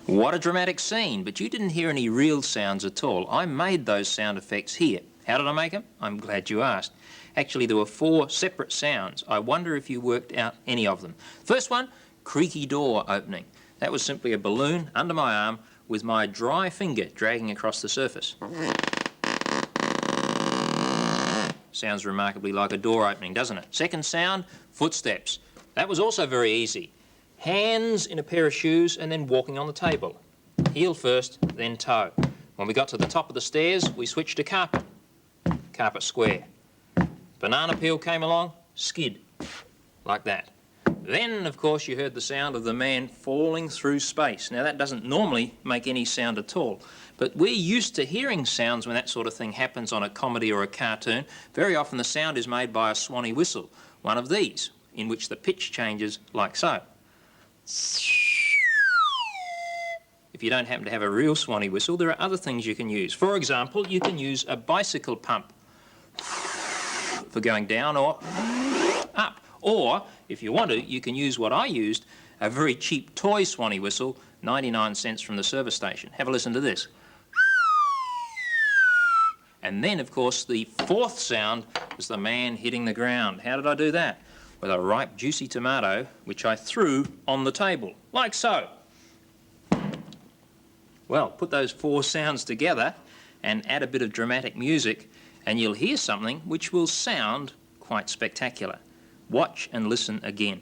What a dramatic scene, but you didn't hear any real sounds at all. I made those sound effects here. How did I make them? I'm glad you asked. Actually, there were 4 separate sounds. I wonder if you worked out any of them. First one, creaky door opening. That was simply a balloon under my arm with my dry finger dragging across the surface. Sounds remarkably like a door opening, doesn't it? Second sound, footsteps. That was also very easy. Hands in a pair of shoes and then walking on the table. Heel first, then toe. When we got to the top of the stairs, we switched to carpet. Carpet square. Banana peel came along, skid. Like that. Then, of course, you heard the sound of the man falling through space. Now, that doesn't normally make any sound at all, but we're used to hearing sounds when that sort of thing happens on a comedy or a cartoon. Very often the sound is made by a swanny whistle, one of these, in which the pitch changes like so. If you don't happen to have a real swanny whistle, there are other things you can use. For example, you can use a bicycle pump for going down or up. Or, if you want to, you can use what I used, a very cheap toy swanny whistle, 99 cents from the service station. Have a listen to this. And then, of course, the 4th sound was the man hitting the ground. How did I do that? With a ripe, juicy tomato, which I threw on the table, like so. Well, put those 4 sounds together and add a bit of dramatic music, and you'll hear something which will sound quite spectacular. Watch and listen again.